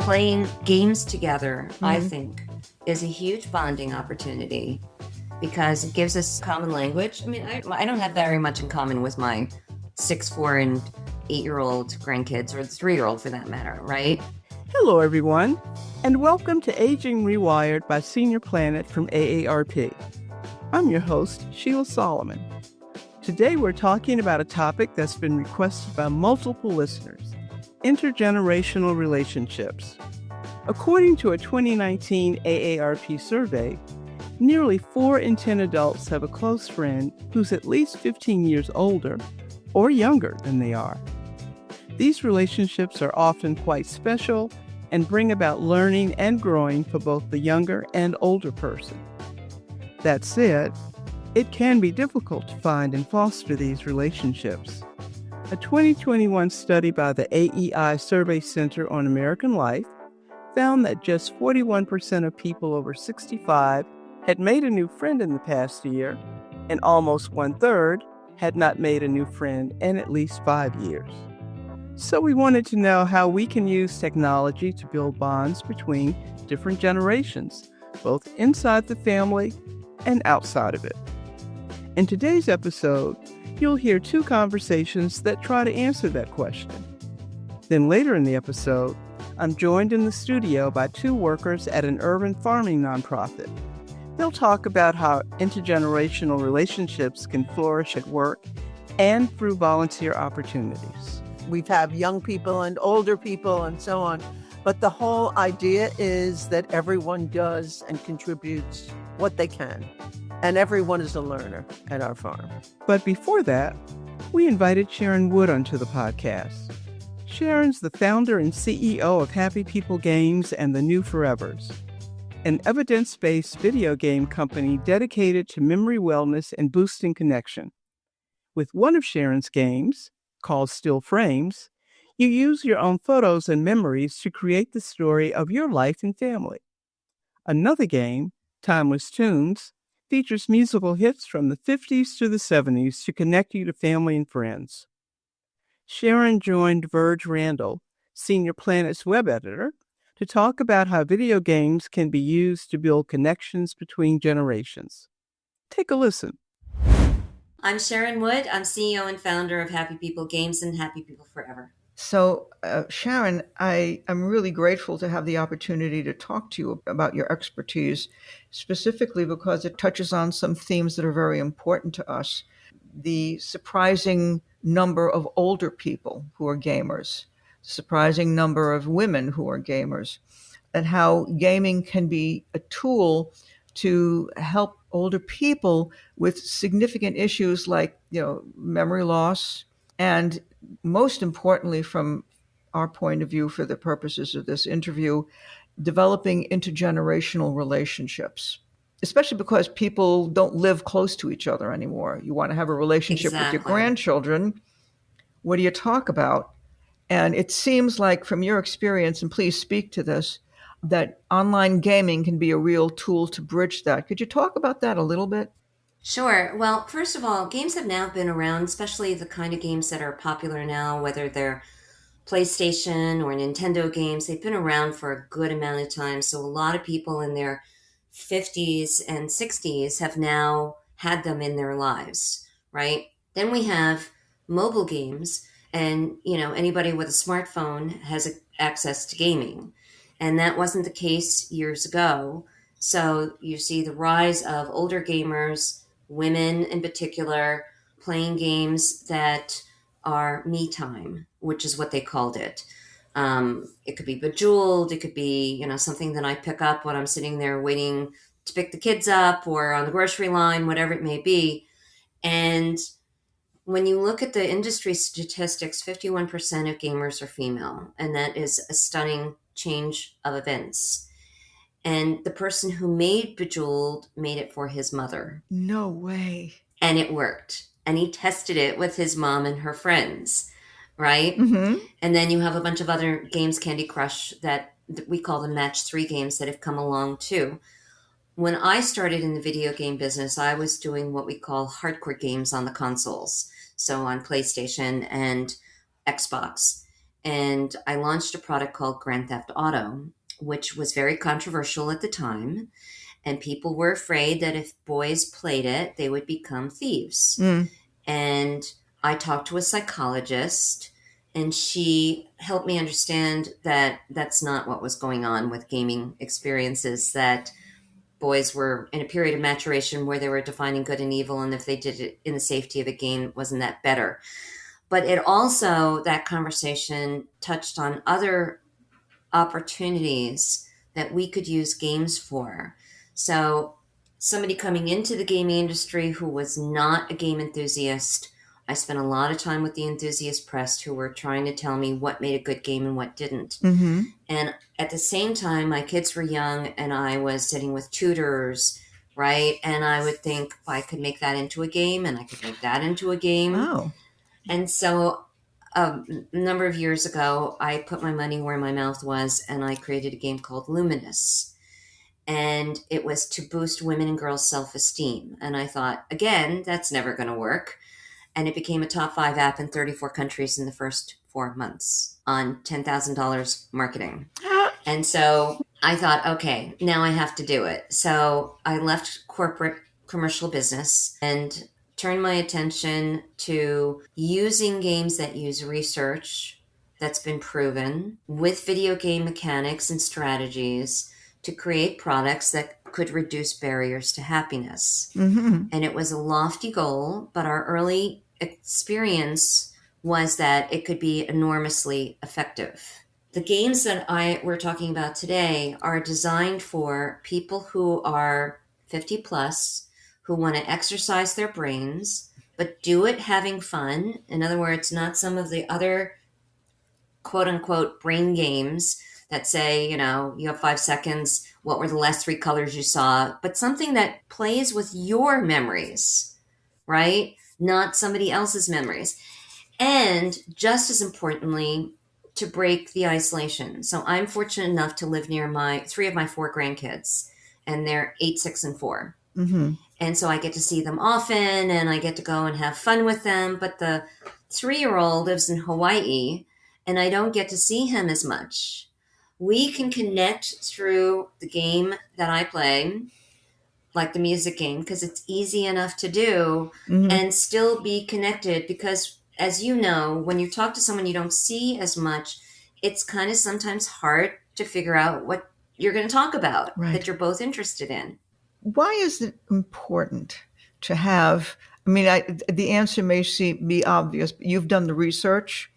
Playing games together, I think, is a huge bonding opportunity because it gives us common language. I mean, I don't have very much in common with my 6, 4, and 8-year-old grandkids, or the 3-year-old for that matter, right? Hello, everyone, and welcome to Aging Rewired by Senior Planet from AARP. I'm your host, Sheila Solomon. Today, we're talking about a topic that's been requested by multiple listeners: intergenerational relationships. According to a 2019 AARP survey, nearly 4 in 10 adults have a close friend who's at least 15 years older or younger than they are. These relationships are often quite special and bring about learning and growing for both the younger and older person. That said, it can be difficult to find and foster these relationships. A 2021 study by the AEI Survey Center on American Life found that just 41% of people over 65 had made a new friend in the past year, and almost 1/3 had not made a new friend in at least 5 years. So we wanted to know how we can use technology to build bonds between different generations, both inside the family and outside of it. In today's episode, you'll hear 2 conversations that try to answer that question. Then later in the episode, I'm joined in the studio by 2 workers at an urban farming nonprofit. They'll talk about how intergenerational relationships can flourish at work and through volunteer opportunities. We've had young people and older people and so on, but the whole idea is that everyone does and contributes what they can, and everyone is a learner at our farm. But before that, we invited Sharon Wood onto the podcast. Sharon's the founder and CEO of Happy People Games and the New Forevers, an evidence-based video game company dedicated to memory wellness and boosting connection. With one of Sharon's games, called Still Frames, you use your own photos and memories to create the story of your life and family. Another game, Timeless Tunes, features musical hits from the 50s to the 70s to connect you to family and friends. Sharon joined Virge Randall, Senior Planet's web editor, to talk about how video games can be used to build connections between generations. Take a listen. I'm Sharon Wood. I'm CEO and founder of Happy People Games and Happy People Forever. So, Sharon, I am really grateful to have the opportunity to talk to you about your expertise, specifically because it touches on some themes that are very important to us. The surprising number of older people who are gamers, surprising number of women who are gamers, and how gaming can be a tool to help older people with significant issues like, memory loss, and most importantly, from our point of view, for the purposes of this interview, developing intergenerational relationships, especially because people don't live close to each other anymore. You want to have a relationship with your grandchildren. What do you talk about? And it seems like, from your experience, and please speak to this, that online gaming can be a real tool to bridge that. Could you talk about that a little bit? Sure. Well, first of all, games have now been around, especially the kind of games that are popular now, whether they're PlayStation or Nintendo games. They've been around for a good amount of time. So a lot of people in their 50s and 60s have now had them in their lives, right? Then we have mobile games, and, anybody with a smartphone has access to gaming. And that wasn't the case years ago. So you see the rise of older gamers, women in particular, playing games that are me time, which is what they called it. It could be Bejeweled. It could be, something that I pick up when I'm sitting there waiting to pick the kids up or on the grocery line, whatever it may be. And when you look at the industry statistics, 51% of gamers are female, and that is a stunning change of events. And the person who made Bejeweled made it for his mother. No way. And it worked. And he tested it with his mom and her friends, right? Mm-hmm. And then you have a bunch of other games, Candy Crush, that we call the Match 3 games, that have come along too. When I started in the video game business, I was doing what we call hardcore games on the consoles. So on PlayStation and Xbox. And I launched a product called Grand Theft Auto, which was very controversial at the time. And people were afraid that if boys played it, they would become thieves. Mm. And I talked to a psychologist, and she helped me understand that that's not what was going on with gaming experiences, that boys were in a period of maturation where they were defining good and evil, and if they did it in the safety of a game, wasn't that better? But it also, that conversation touched on other opportunities that we could use games for. So somebody coming into the gaming industry who was not a game enthusiast, I spent a lot of time with the enthusiast press who were trying to tell me what made a good game and what didn't. Mm-hmm. And at the same time, my kids were young and I was sitting with tutors, right? And I would think, well, I could make that into a game and I could make that into a game. Oh. And so a number of years ago, I put my money where my mouth was and I created a game called Luminous. And it was to boost women and girls' self-esteem. And I thought, again, that's never going to work. And it became a top 5 app in 34 countries in the first 4 months on $10,000 marketing. And so I thought, okay, now I have to do it. So I left corporate commercial business and turned my attention to using games that use research that's been proven with video game mechanics and strategies to create products that could reduce barriers to happiness. Mm-hmm. And it was a lofty goal, but our early experience was that it could be enormously effective. The games that we're talking about today are designed for people who are 50 plus, who want to exercise their brains, but do it having fun. In other words, not some of the other quote unquote brain games that say, you know, you have 5 seconds, what were the last 3 colors you saw, but something that plays with your memories, right? Not somebody else's memories. And just as importantly, to break the isolation. So I'm fortunate enough to live near 3 of my 4 grandkids, and they're 8, 6, and 4. Mm-hmm. And so I get to see them often and I get to go and have fun with them. But the 3-year-old lives in Hawaii and I don't get to see him as much. We can connect through the game that I play, like the music game, because it's easy enough to do, Mm-hmm. and still be connected. Because as you know, when you talk to someone you don't see as much, it's kind of sometimes hard to figure out what you're going to talk about that you're both interested in. Why is it important to have, the answer may be obvious, but you've done the research.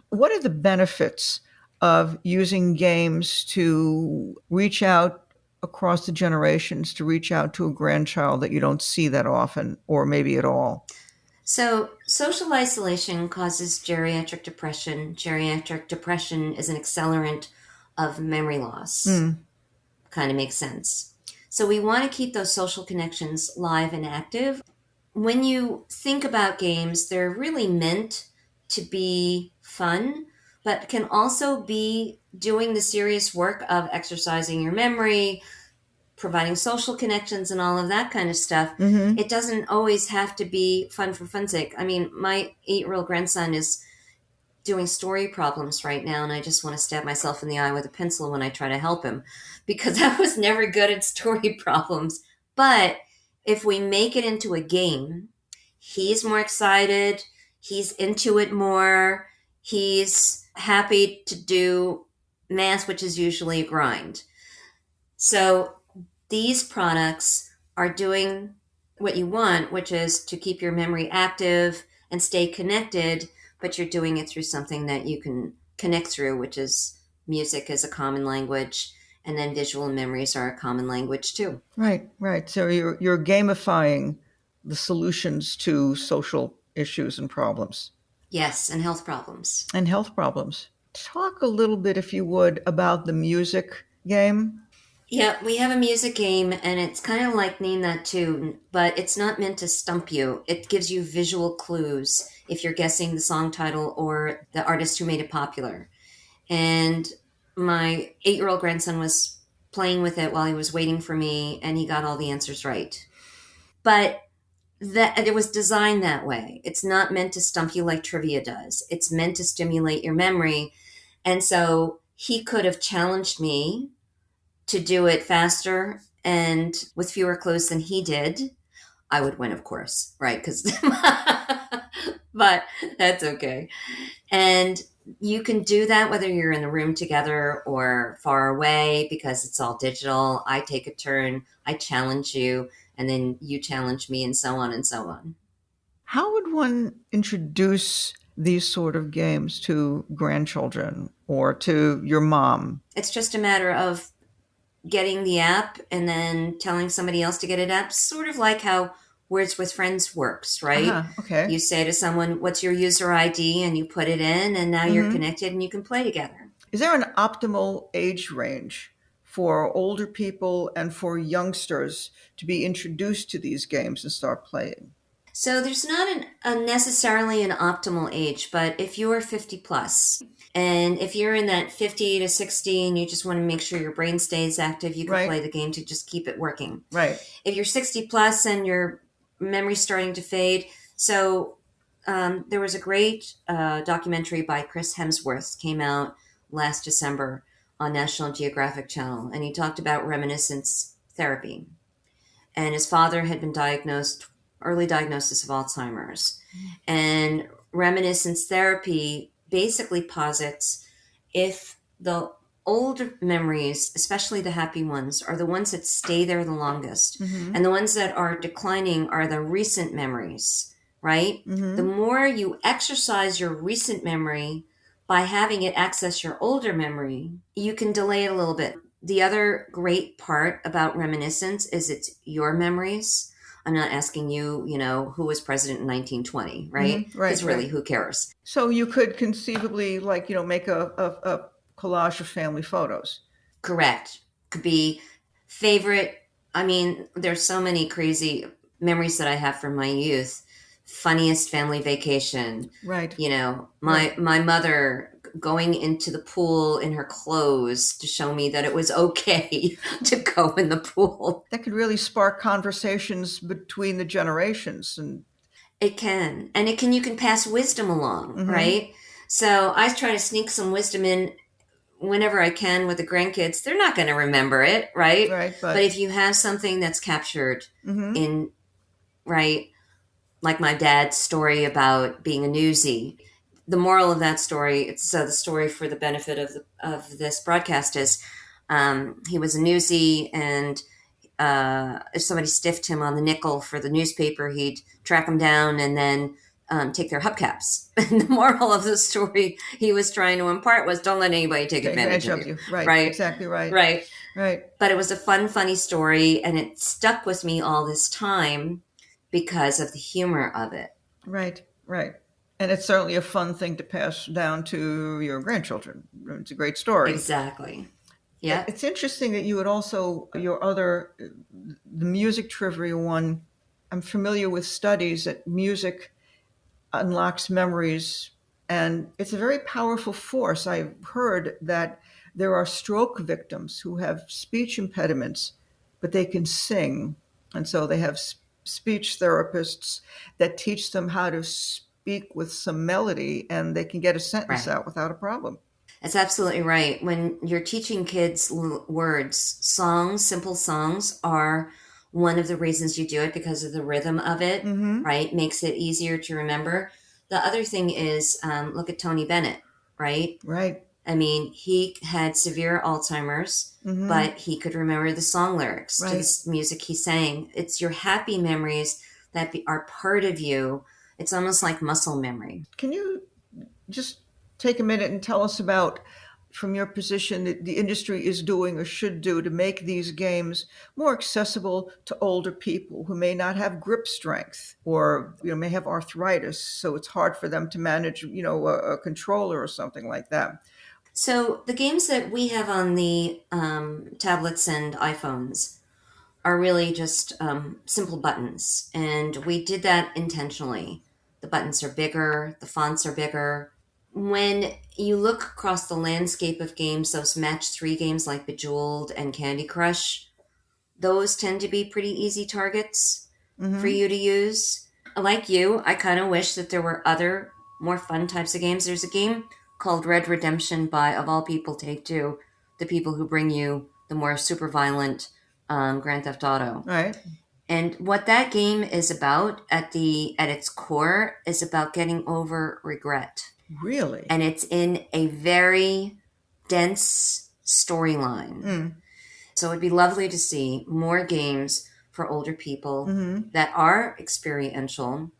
What are the benefits of using games to reach out across the generations, to reach out to a grandchild that you don't see that often or maybe at all? So social isolation causes geriatric depression. Geriatric depression is an accelerant of memory loss. Kind of makes sense. So we want to keep those social connections live and active. When you think about games, they're really meant to be fun, but can also be doing the serious work of exercising your memory, providing social connections and all of that kind of stuff. Mm-hmm. It doesn't always have to be fun for fun's sake. I mean, my 8-year-old grandson is doing story problems right now, and I just want to stab myself in the eye with a pencil when I try to help him, because I was never good at story problems. But if we make it into a game, he's more excited, he's into it more, he's happy to do math, which is usually a grind. So these products are doing what you want, which is to keep your memory active and stay connected, but you're doing it through something that you can connect through, which is music as a common language, and then visual memories are a common language too. Right. So you're gamifying the solutions to social issues and problems. Yes, and health problems. And health problems. Talk a little bit, if you would, about the music game. Yeah, we have a music game, and it's kind of like Name That Tune, but it's not meant to stump you. It gives you visual clues if you're guessing the song title or the artist who made it popular. And my 8-year-old grandson was playing with it while he was waiting for me, and he got all the answers right. But that it was designed that way. It's not meant to stump you like trivia does. It's meant to stimulate your memory. And so he could have challenged me to do it faster and with fewer clues than he did. I would win, of course, right? Because, but that's okay. And you can do that whether you're in the room together or far away because it's all digital. I take a turn, I challenge you, and then you challenge me, and so on and so on. How would one introduce these sort of games to grandchildren or to your mom? It's just a matter of getting the app and then telling somebody else to get it up, sort of like how Words with Friends works, right? Okay. You say to someone, what's your user ID? And you put it in, and now you're connected and you can play together. Is there an optimal age range for older people and for youngsters to be introduced to these games and start playing? So there's not necessarily an optimal age, but if you're 50 plus, and if you're in that 50 to 60 and you just want to make sure your brain stays active, you can play the game to just keep it working. Right. If you're 60 plus and your memory's starting to fade, so there was a great documentary by Chris Hemsworth came out last December on National Geographic Channel, and he talked about reminiscence therapy. And his father had been early diagnosis of Alzheimer's. And reminiscence therapy basically posits if the old memories, especially the happy ones, are the ones that stay there the longest, and the ones that are declining are the recent memories, right? The more you exercise your recent memory by having it access your older memory, you can delay it a little bit. The other great part about reminiscence is it's your memories. I'm not asking you, who was president in 1920, right? Because really, who cares? So you could conceivably, make a collage of family photos. Correct. Could be favorite. I mean, there's so many crazy memories that I have from my youth. Funniest family vacation. Right. My mother going into the pool in her clothes to show me that it was okay to go in the pool. That could really spark conversations between the generations. And it can. And you can pass wisdom along, right? So I try to sneak some wisdom in whenever I can with the grandkids. They're not going to remember it, right? Right. But if you have something that's captured in, right, like my dad's story about being a newsie, the moral of that story, so the story for the benefit of this broadcast is he was a newsie, and if somebody stiffed him on the nickel for the newspaper, he'd track them down and then take their hubcaps. And the moral of the story he was trying to impart was don't let anybody take advantage of you. Right. Exactly right. Right. But it was a fun, funny story, and it stuck with me all this time because of the humor of it. Right. And it's certainly a fun thing to pass down to your grandchildren. It's a great story. Exactly. Yeah. It's interesting that you would also, the music trivia one, I'm familiar with studies that music unlocks memories, and it's a very powerful force. I've heard that there are stroke victims who have speech impediments, but they can sing. And so they have speech therapists that teach them how to speak with some melody, and they can get a sentence out without a problem. That's absolutely right. When you're teaching kids words, simple songs are one of the reasons you do it because of the rhythm of it, right? Makes it easier to remember. The other thing is, look at Tony Bennett, right? Right. I mean, he had severe Alzheimer's, but he could remember the song lyrics to the music he sang. It's your happy memories that are part of you. It's almost like muscle memory. Can you just take a minute and tell us about, from your position, that the industry is doing or should do to make these games more accessible to older people who may not have grip strength or may have arthritis, so it's hard for them to manage a controller or something like that? So the games that we have on the tablets and iPhones are really just simple buttons, and we did that intentionally. The buttons are bigger, the fonts are bigger. When you look across the landscape of games, those match 3 games like Bejeweled and Candy Crush, those tend to be pretty easy targets for you to use. Like you, I kind of wish that there were other more fun types of games. There's a game called Red Redemption by, of all people, Take-Two, the people who bring you the more super violent Grand Theft Auto. Right. And what that game is about at its core is about getting over regret. Really? And it's in a very dense storyline. So it'd be lovely to see more games for older people that are experiential,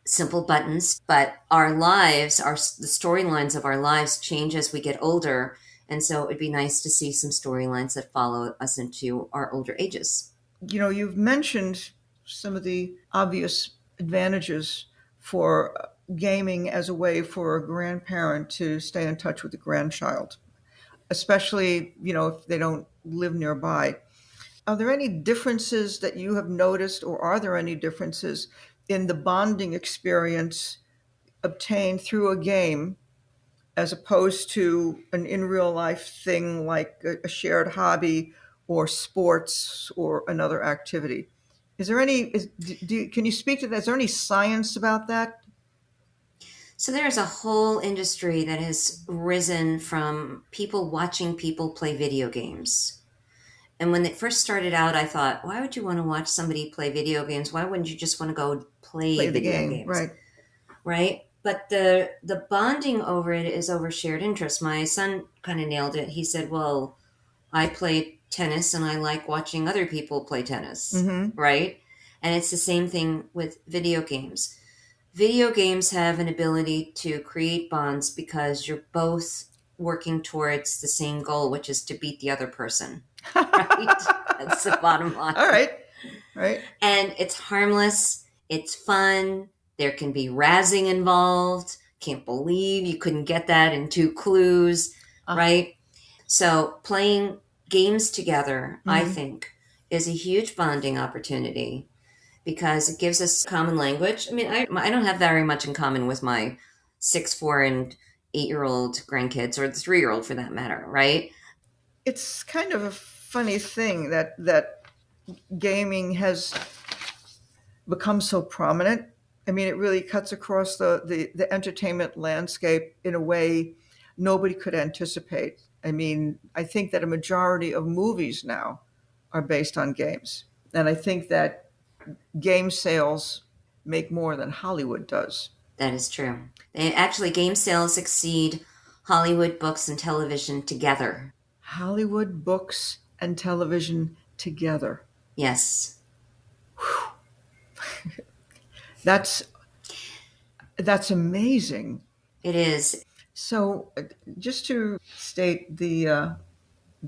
simple buttons, but our lives, the storylines of our lives change as we get older. And so it'd be nice to see some storylines that follow us into our older ages. You know, you've mentioned some of the obvious advantages for gaming as a way for a grandparent to stay in touch with the grandchild, especially, you know, if they don't live nearby. Are there any differences that you have noticed, or are there any differences in the bonding experience obtained through a game as opposed to an in real life thing like a shared hobby or sports or another activity? Is there any, can you speak to that? Is there any science about that? So there's a whole industry that has risen from people watching people play video games. And when it first started out, I thought, why would you want to watch somebody play video games? Why wouldn't you just want to go play the video game, games? right? Right? But the bonding over it is over shared interest. My son kind of nailed it. He said, well, I play tennis and I like watching other people play tennis, right? And it's the same thing with video games. Video games have an ability to create bonds because you're both working towards the same goal, which is to beat the other person. Right? That's the bottom line. All right. Right. And it's harmless. It's fun. There can be razzing involved. Can't believe you couldn't get that in 2 clues, right? So playing games together, I think, is a huge bonding opportunity because it gives us common language. I mean, I don't have very much in common with my 6, 4, and 8-year-old grandkids, or the 3-year-old for that matter, right? It's kind of a funny thing that gaming has become so prominent. I mean, it really cuts across the entertainment landscape in a way nobody could anticipate. I mean, I think that a majority of movies now are based on games. And I think that game sales make more than Hollywood does. That is true. Actually, game sales exceed Hollywood, books, and television together. Hollywood, books, and television together. Yes. That's amazing. It is. So, just to state the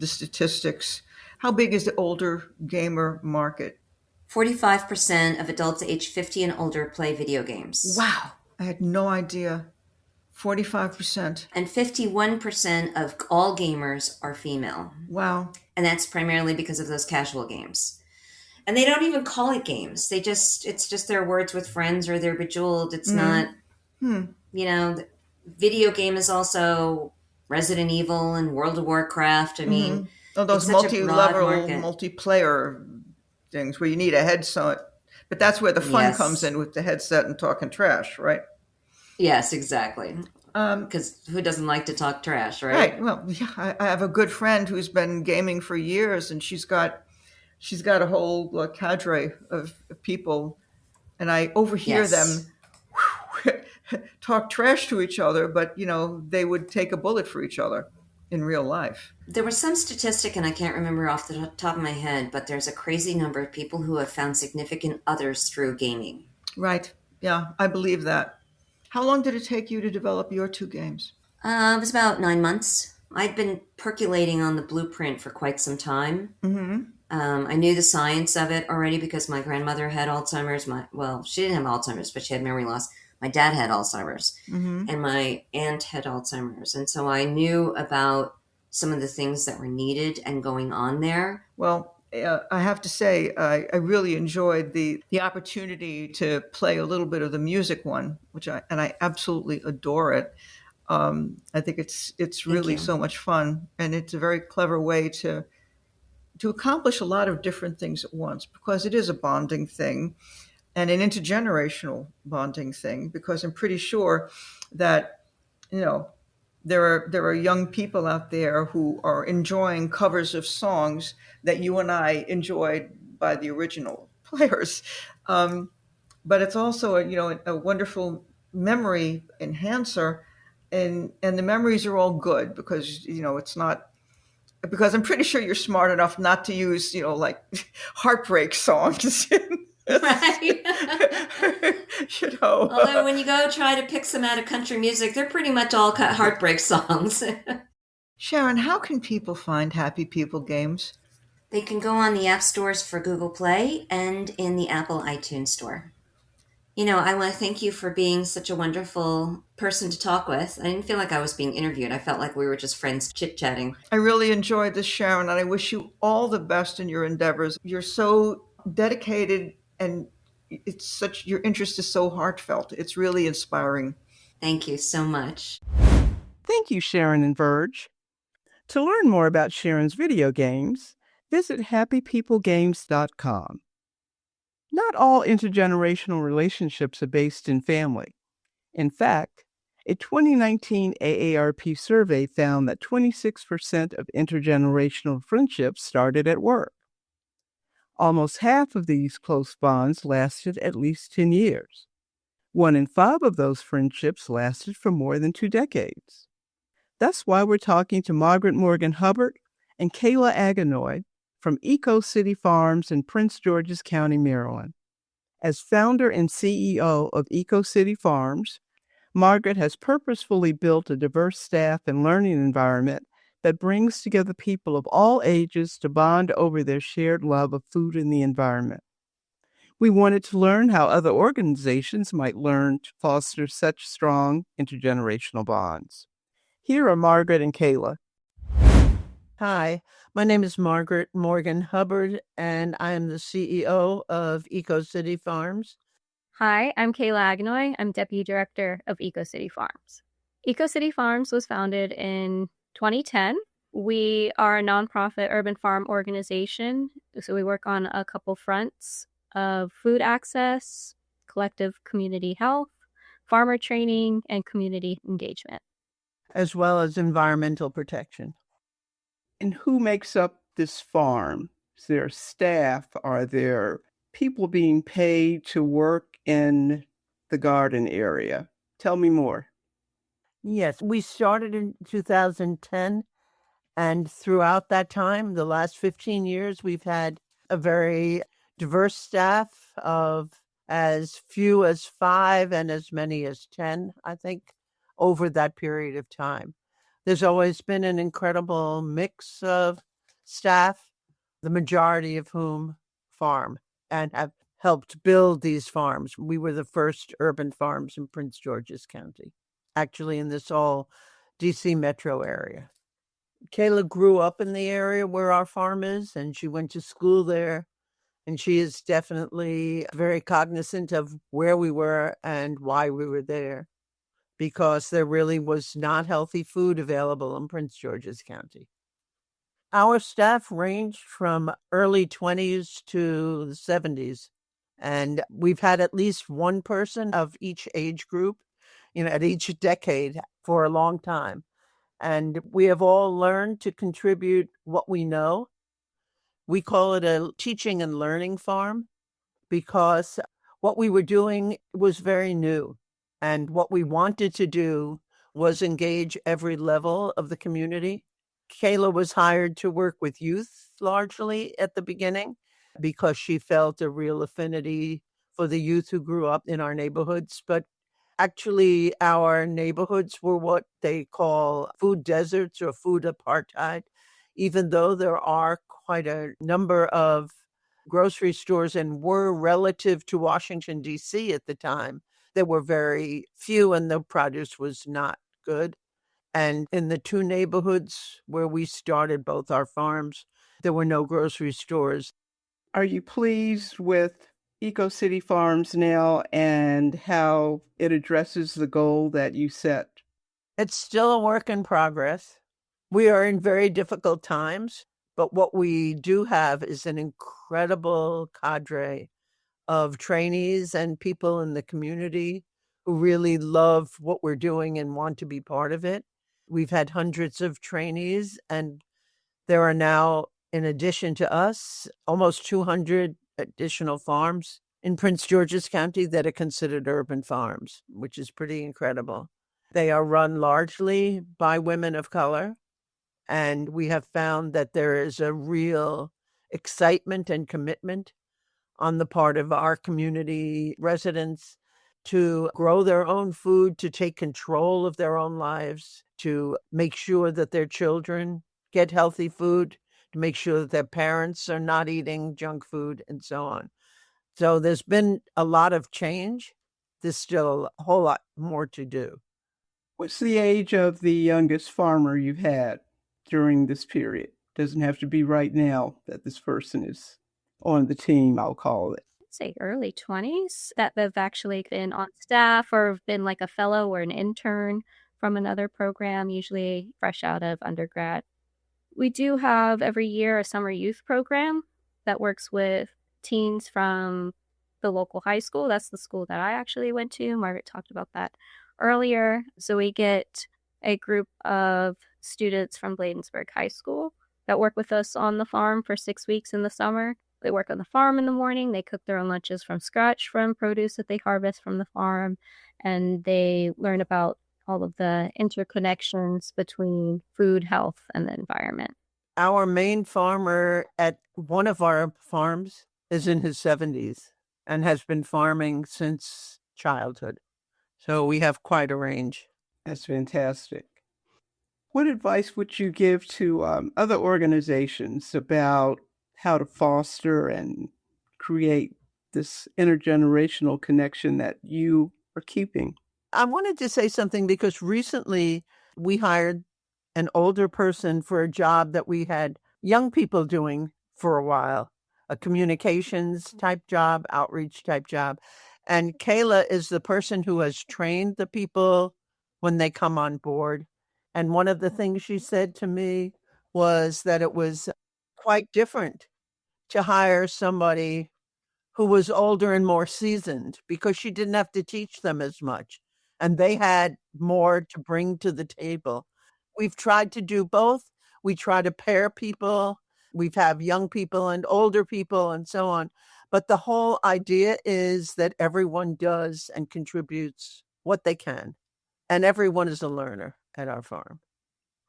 statistics, how big is the older gamer market? 45% of adults age 50 and older play video games. Wow, I had no idea. 45%. And 51% of all gamers are female. Wow. And that's primarily because of those casual games. And they don't even call it games. It's just their words with friends, or they're Bejeweled. It's not, you know, video game is also Resident Evil and World of Warcraft. I mean, those multi-level, multiplayer things where you need a headset. But that's where the fun comes in, with the headset and talking trash, right? Yes, exactly. Because who doesn't like to talk trash, right? Right. Well, yeah, I have a good friend who's been gaming for years, and she's got a whole cadre of people, and I overhear them talk trash to each other, but, you know, they would take a bullet for each other in real life. There was some statistic, and I can't remember off the top of my head, but there's a crazy number of people who have found significant others through gaming. Right. Yeah, I believe that. How long did it take you to develop your 2 games? It was about 9 months. I'd been percolating on the blueprint for quite some time. I knew the science of it already because my grandmother had Alzheimer's. She didn't have Alzheimer's, but she had memory loss. My dad had Alzheimer's, and my aunt had Alzheimer's. And so I knew about some of the things that were needed and going on there. Well, I have to say, I really enjoyed the opportunity to play a little bit of the music one, and I absolutely adore it. I think it's really so much fun, and it's a very clever way to accomplish a lot of different things at once, because it is a bonding thing and an intergenerational bonding thing, because I'm pretty sure that, you know, there are young people out there who are enjoying covers of songs that you and I enjoyed by the original players. Um, but it's also a wonderful memory enhancer, and the memories are all good because it's not, because I'm pretty sure you're smart enough not to use like heartbreak songs. Right. you know Although when you go try to pick some out of country music, they're pretty much all heartbreak songs. Sharon, how can people find Happy People games? They can go on the app stores for Google Play and in the Apple iTunes Store. I want to thank you for being such a wonderful person to talk with. I didn't feel like I was being interviewed. I felt like we were just friends chit-chatting. I really enjoyed this, Sharon, and I wish you all the best in your endeavors. You're so dedicated, and your interest is so heartfelt. It's really inspiring. Thank you so much. Thank you, Sharon and Virge. To learn more about Sharon's video games, visit happypeoplegames.com. Not all intergenerational relationships are based in family. In fact, a 2019 AARP survey found that 26% of intergenerational friendships started at work. Almost half of these close bonds lasted at least 10 years. 1 in 5 of those friendships lasted for more than 2 decades. That's why we're talking to Margaret Morgan-Hubbard and Kayla Agonoy from Eco City Farms in Prince George's County, Maryland. As founder and CEO of Eco City Farms, Margaret has purposefully built a diverse staff and learning environment that brings together people of all ages to bond over their shared love of food and the environment. We wanted to learn how other organizations might learn to foster such strong intergenerational bonds. Here are Margaret and Kayla. Hi, my name is Margaret Morgan-Hubbard, and I am the CEO of Eco City Farms. Hi, I'm Kayla Agonoy. I'm Deputy Director of Eco City Farms. Eco City Farms was founded in 2010. We are a nonprofit urban farm organization, so we work on a couple fronts of food access, collective community health, farmer training, and community engagement, as well as environmental protection. And who makes up this farm? Is there staff? Are there people being paid to work in the garden area? Tell me more. Yes, we started in 2010, and throughout that time, the last 15 years, we've had a very diverse staff of as few as 5 and as many as 10, I think, over that period of time. There's always been an incredible mix of staff, the majority of whom farm and have helped build these farms. We were the first urban farms in Prince George's County, actually in this all DC metro area. Kayla grew up in the area where our farm is, and she went to school there. And she is definitely very cognizant of where we were and why we were there, because there really was not healthy food available in Prince George's County. Our staff ranged from early 20s to the 70s, and we've had at least one person of each age group, at each decade for a long time. And we have all learned to contribute what we know. We call it a teaching and learning farm because what we were doing was very new. And what we wanted to do was engage every level of the community. Kayla was hired to work with youth largely at the beginning because she felt a real affinity for the youth who grew up in our neighborhoods. But actually, our neighborhoods were what they call food deserts or food apartheid, even though there are quite a number of grocery stores and were relative to Washington, D.C. at the time. There were very few and the produce was not good. And in the 2 neighborhoods where we started both our farms, there were no grocery stores. Are you pleased with Eco City Farms now and how it addresses the goal that you set? It's still a work in progress. We are in very difficult times, but what we do have is an incredible cadre of trainees and people in the community who really love what we're doing and want to be part of it. We've had hundreds of trainees, and there are now, in addition to us, almost 200 additional farms in Prince George's County that are considered urban farms, which is pretty incredible. They are run largely by women of color, and we have found that there is a real excitement and commitment on the part of our community residents to grow their own food, to take control of their own lives, to make sure that their children get healthy food, to make sure that their parents are not eating junk food, and so on. So there's been a lot of change. There's still a whole lot more to do. What's the age of the youngest farmer you've had during this period? Doesn't have to be right now that this person is on the team, I'll call it. Say early 20s that they've actually been on staff or been like a fellow or an intern from another program, usually fresh out of undergrad. We do have every year a summer youth program that works with teens from the local high school. That's the school that I actually went to. Margaret talked about that earlier. So we get a group of students from Bladensburg High School that work with us on the farm for 6 weeks in the summer. They work on the farm in the morning. They cook their own lunches from scratch from produce that they harvest from the farm. And they learn about all of the interconnections between food, health, and the environment. Our main farmer at one of our farms is in his 70s and has been farming since childhood. So we have quite a range. That's fantastic. What advice would you give to other organizations about how to foster and create this intergenerational connection that you are keeping? I wanted to say something because recently we hired an older person for a job that we had young people doing for a while, a communications type job, outreach type job. And Kayla is the person who has trained the people when they come on board. And one of the things she said to me was that it was quite different to hire somebody who was older and more seasoned because she didn't have to teach them as much and they had more to bring to the table. We've tried to do both. We try to pair people. We've have young people and older people and so on. But the whole idea is that everyone does and contributes what they can. And everyone is a learner at our farm.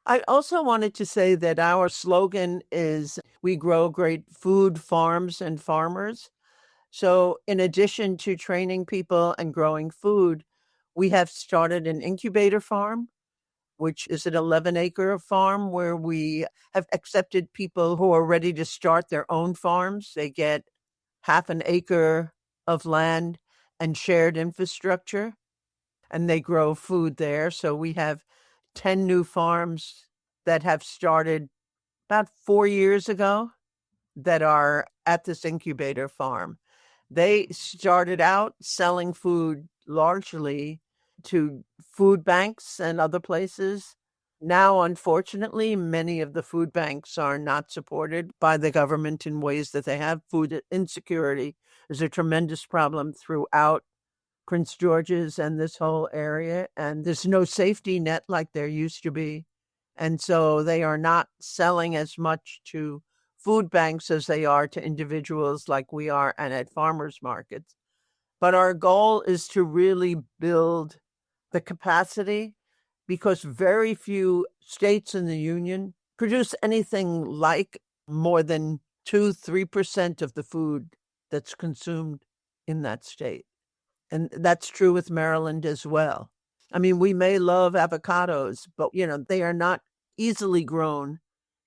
I also wanted to say that our slogan is we grow great food, farms, and farmers. So in addition to training people and growing food, we have started an incubator farm, which is an 11-acre farm where we have accepted people who are ready to start their own farms. They get half an acre of land and shared infrastructure, and they grow food there. So we have 10 new farms that have started about 4 years ago that are at this incubator farm. They started out selling food largely to food banks and other places. Now, unfortunately, many of the food banks are not supported by the government in ways that they have. Food insecurity is a tremendous problem throughout Prince George's and this whole area, and there's no safety net like there used to be. And so they are not selling as much to food banks as they are to individuals like we are and at farmers markets. But our goal is to really build the capacity because very few states in the union produce anything like more than 2-3% of the food that's consumed in that state. And that's true with Maryland as well. I mean, we may love avocados, but, they are not easily grown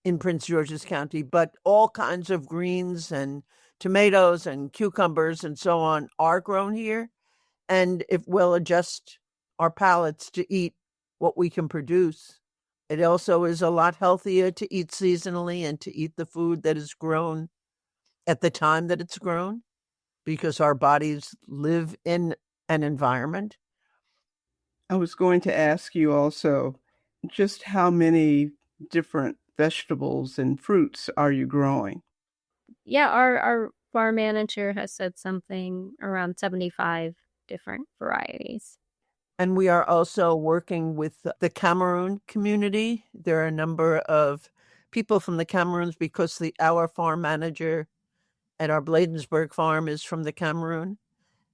in Prince George's County, but all kinds of greens and tomatoes and cucumbers and so on are grown here. And if we'll adjust our palates to eat what we can produce, it also is a lot healthier to eat seasonally and to eat the food that is grown at the time that it's grown, because our bodies live in an environment. I was going to ask you also just how many different vegetables and fruits are you growing? Yeah, our farm manager has said something around 75 different varieties. And we are also working with the Cameroon community. There are a number of people from the Cameroons because our farm manager at our Bladensburg farm is from the Cameroon.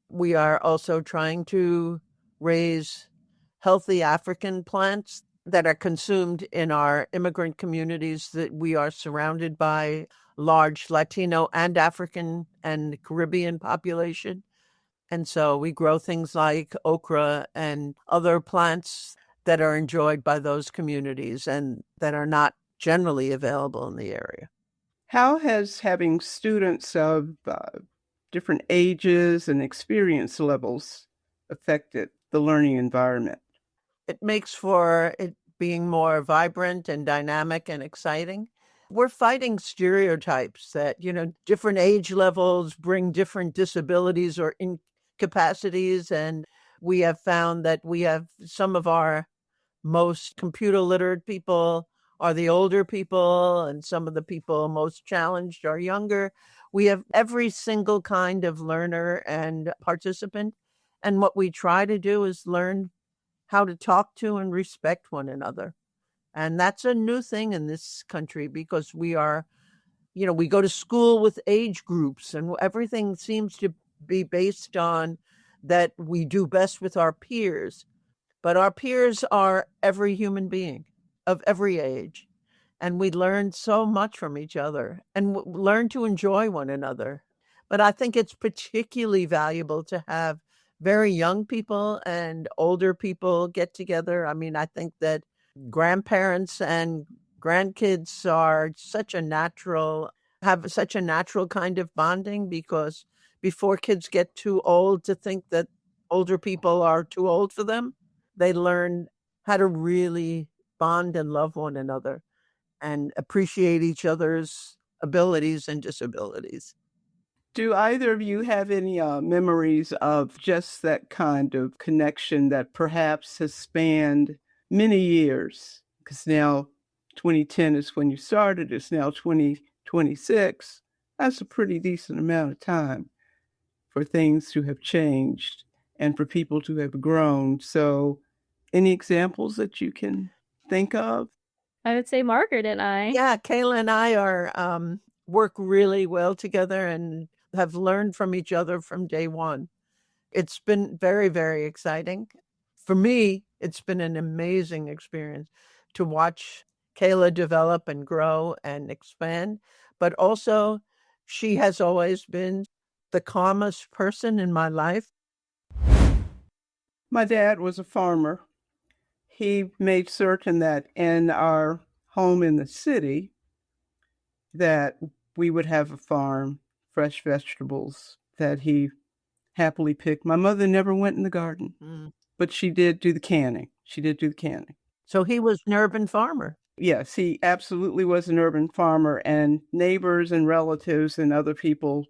We are also trying to raise healthy African plants that are consumed in our immigrant communities that we are surrounded by large Latino and African and Caribbean population. And so we grow things like okra and other plants that are enjoyed by those communities and that are not generally available in the area. How has having students of different ages and experience levels affected the learning environment? It makes for it being more vibrant and dynamic and exciting. We're fighting stereotypes that, different age levels bring different disabilities or incapacities. And we have found that we have some of our most computer literate people are the older people, and some of the people most challenged are younger. We have every single kind of learner and participant. And what we try to do is learn how to talk to and respect one another. And that's a new thing in this country because we go to school with age groups and everything seems to be based on that we do best with our peers. But our peers are every human being of every age. And we learn so much from each other and learn to enjoy one another. But I think it's particularly valuable to have very young people and older people get together. I mean, I think that grandparents and grandkids have such a natural kind of bonding because before kids get too old to think that older people are too old for them, they learn how to really bond and love one another and appreciate each other's abilities and disabilities. Do either of you have any memories of just that kind of connection that perhaps has spanned many years? Because now 2010 is when you started, it's now 2026. That's a pretty decent amount of time for things to have changed and for people to have grown. So, any examples that you can think of? I would say Margaret and I. Yeah, Kayla and I are work really well together and have learned from each other from day one. It's been very, very exciting. For me, it's been an amazing experience to watch Kayla develop and grow and expand. But also, she has always been the calmest person in my life. My dad was a farmer. He made certain that in our home in the city that we would have a farm, fresh vegetables that he happily picked. My mother never went in the garden, but she did do the canning. So he was an urban farmer. Yes, he absolutely was an urban farmer, and neighbors and relatives and other people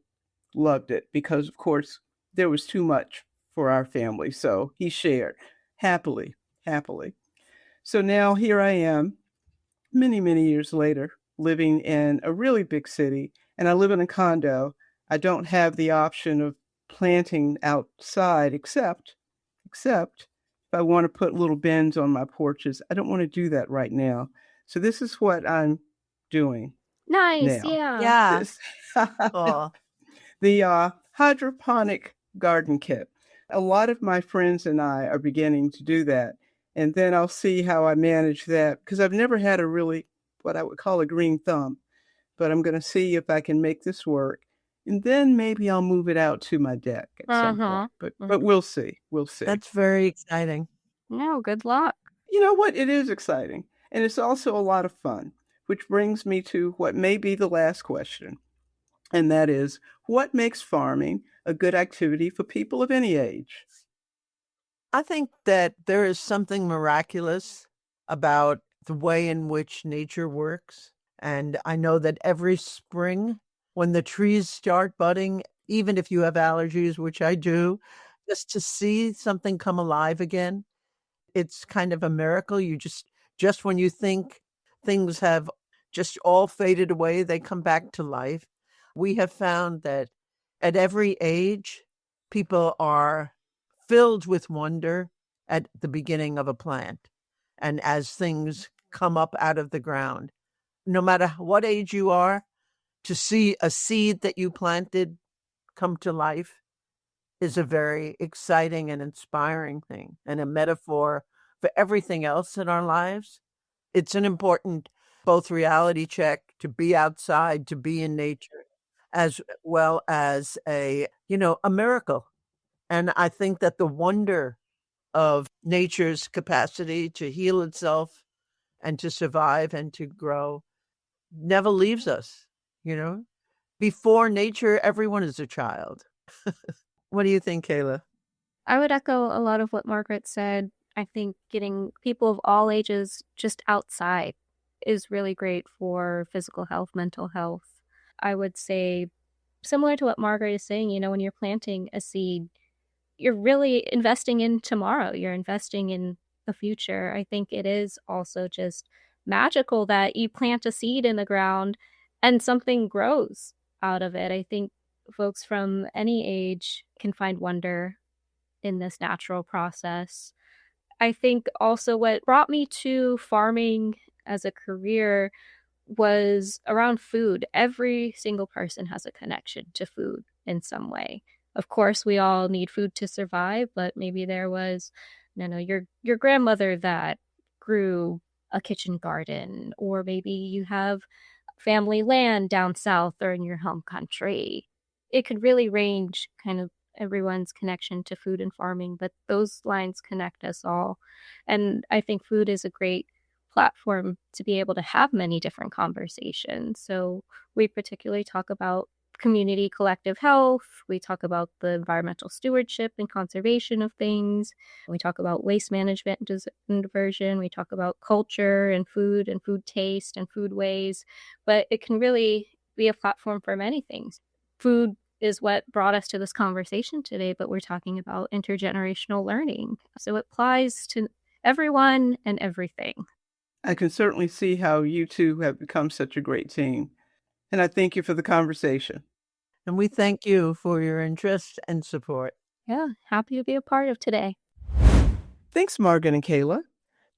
loved it because, of course, there was too much for our family. So he shared happily. So now here I am, many, many years later, living in a really big city, and I live in a condo. I don't have the option of planting outside except if I want to put little bins on my porches. I don't want to do that right now. So this is what I'm doing. Nice, now. yeah. This, Cool. the hydroponic garden kit. A lot of my friends and I are beginning to do that. And then I'll see how I manage that because I've never had a really, what I would call a green thumb. But I'm going to see if I can make this work. And then maybe I'll move it out to my deck at some point. But we'll see. That's very exciting. No, good luck. You know what? It is exciting. And it's also a lot of fun, which brings me to what may be the last question. And that is, what makes farming a good activity for people of any age? I think that there is something miraculous about the way in which nature works. And I know that every spring, when the trees start budding, even if you have allergies, which I do, just to see something come alive again, it's kind of a miracle. You just when you think things have just all faded away, they come back to life. We have found that at every age, people are filled with wonder at the beginning of a plant and as things come up out of the ground. No matter what age you are, to see a seed that you planted come to life is a very exciting and inspiring thing, and a metaphor for everything else in our lives. It's an important both reality check to be outside, to be in nature, as well as a miracle. And I think that the wonder of nature's capacity to heal itself and to survive and to grow never leaves us. Before nature, everyone is a child. What do you think, Kayla? I would echo a lot of what Margaret said. I think getting people of all ages just outside is really great for physical health, mental health. I would say, similar to what Margaret is saying, when you're planting a seed, you're really investing in tomorrow. You're investing in the future. I think it is also just magical that you plant a seed in the ground and something grows out of it. I think folks from any age can find wonder in this natural process. I think also what brought me to farming as a career was around food. Every single person has a connection to food in some way. Of course, we all need food to survive, but maybe there was, your grandmother that grew a kitchen garden, or maybe you have family land down south or in your home country. It could really range kind of everyone's connection to food and farming, but those lines connect us all. And I think food is a great platform to be able to have many different conversations. So we particularly talk about community collective health. We talk about the environmental stewardship and conservation of things. We talk about waste management and diversion. We talk about culture and food taste and food ways, but it can really be a platform for many things. Food is what brought us to this conversation today, but we're talking about intergenerational learning. So it applies to everyone and everything. I can certainly see how you two have become such a great team. And I thank you for the conversation. And we thank you for your interest and support. Yeah, happy to be a part of today. Thanks, Margaret and Kayla.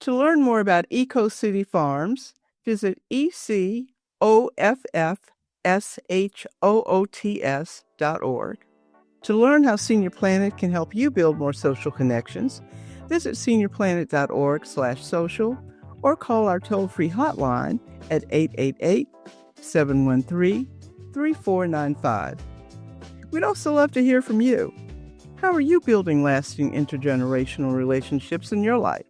To learn more about EcoCity Farms, visit ECOFFSHOOTS.org. To learn how Senior Planet can help you build more social connections, visit seniorplanet.org/social or call our toll-free hotline at 888-713-3495. We'd also love to hear from you. How are you building lasting intergenerational relationships in your life?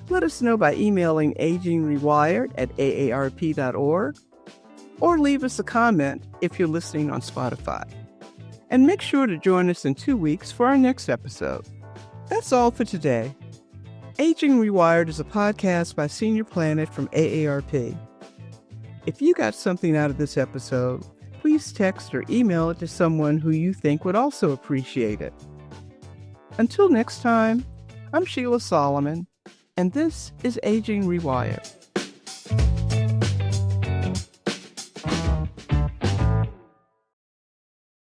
Let us know by emailing agingrewired@aarp.org or leave us a comment if you're listening on Spotify. And make sure to join us in 2 weeks for our next episode. That's all for today. Aging Rewired is a podcast by Senior Planet from AARP. If you got something out of this episode, please text or email it to someone who you think would also appreciate it. Until next time, I'm Sheila Solomon, and this is Aging Rewired.